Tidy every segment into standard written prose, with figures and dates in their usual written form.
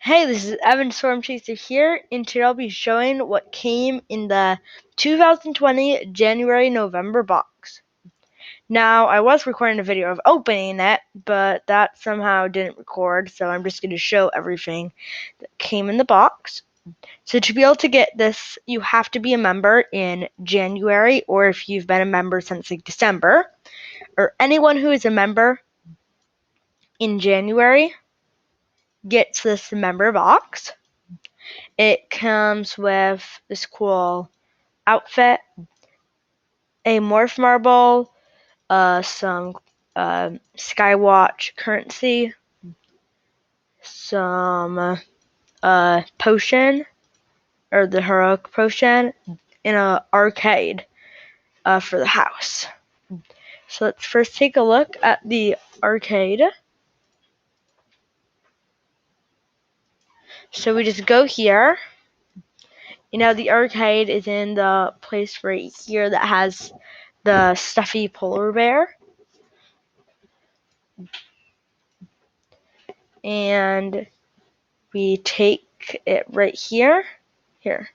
Hey, this is Evan Stormchaser here, and today I'll be showing what came in the 2020 January-November box. Now, I was recording a video of opening it, but that somehow didn't record, so I'm just going to show everything that came in the box. So to be able to get this, you have to be a member in January, or if you've been a member since like December, or anyone who is a member in January gets this member box. It comes with this cool outfit, a morph marble, some Skywatch currency, some potion, or the heroic potion, and an arcade for the house. So let's first take a look at the arcade. So we just go here. The arcade is in the place right here that has the stuffy polar bear. And we take it right here. How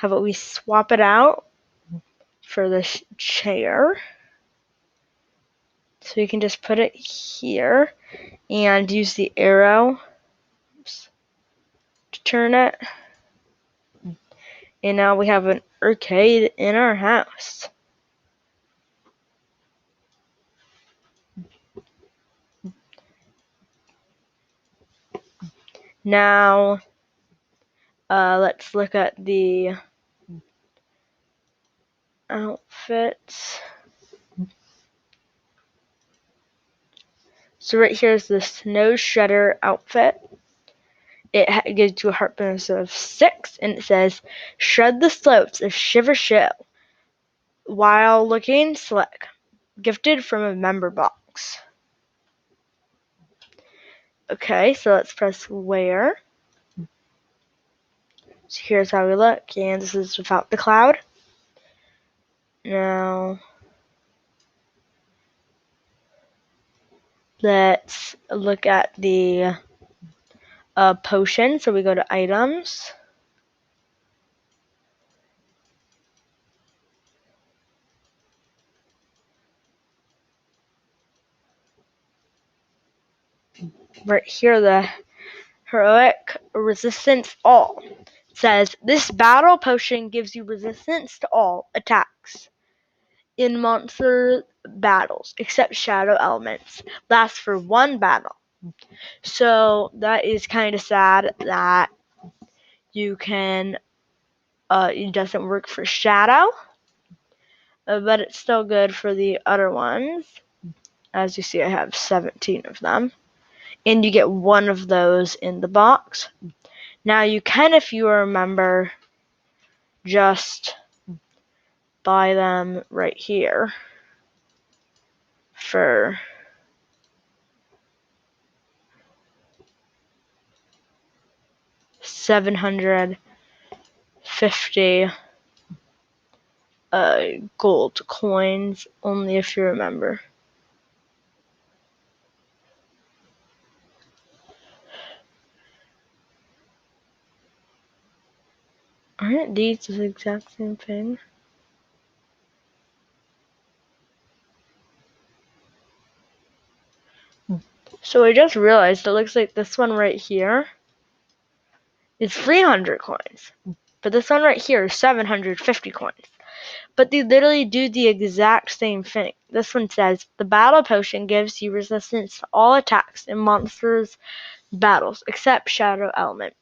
about we swap it out for the chair? So we can just put it here and use the arrow to turn it. And now we have an arcade in our house. Now, let's look at the outfits. So right here is the Snow Shredder outfit. It gives you a heart bonus of 6, and it says, "Shred the slopes of Shiver Show while looking slick." Gifted from a member box. Okay, so let's press wear. So here's how we look, and this is without the cloud. Now, let's look at the potion. So we go to items. Right here, the heroic resistance all. It says, this battle potion gives you resistance to all attacks in monster battles, except shadow elements. Lasts for 1 battle. So that is kind of sad that you can, it doesn't work for shadow, but it's still good for the other ones. As you see, I have 17 of them. And you get 1 of those in the box. Now you can, if you remember, just buy them right here for $750 gold coins, only if you remember. Aren't these the exact same thing? So I just realized it looks like this one right here is 300 coins, but this one right here is 750 coins. But they literally do the exact same thing. This one says, the battle potion gives you resistance to all attacks in monsters battles, except shadow element.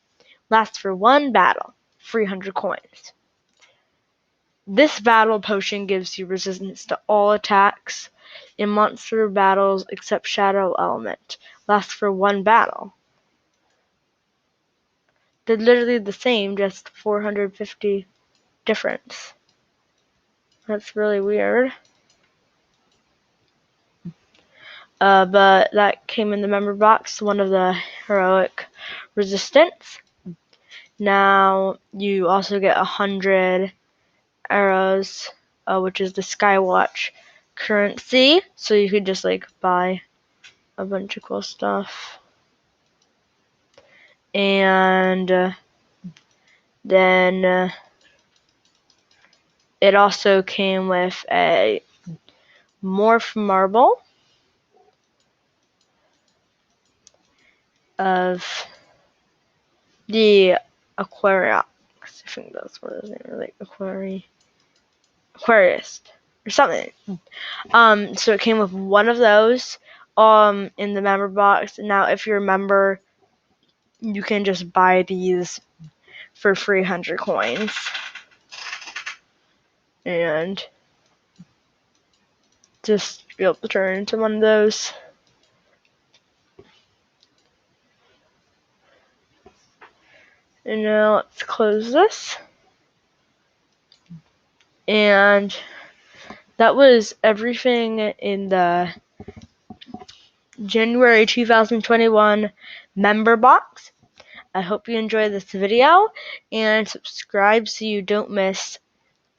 Lasts for 1 battle, 300 coins. This battle potion gives you resistance to all attacks in monster battles, except shadow element. Lasts for 1 battle. They're literally the same, just 450 difference. That's really weird. But that came in the member box, one of the heroic resistance. Now you also get 100 arrows, which is the Skywatch currency. So you could just like buy a bunch of cool stuff. and then it also came with a morph marble of the Aquarius. I think that's what his name is, like Aquarius or something. So it came with one of those in the member box. Now, if you're a member, you can just buy these for 300 coins. And just be able to turn into one of those. And now let's close this. And that was everything in the January 2021 member box. I hope you enjoyed this video, and subscribe so you don't miss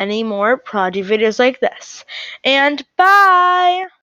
any more Prodigy videos like this. And bye!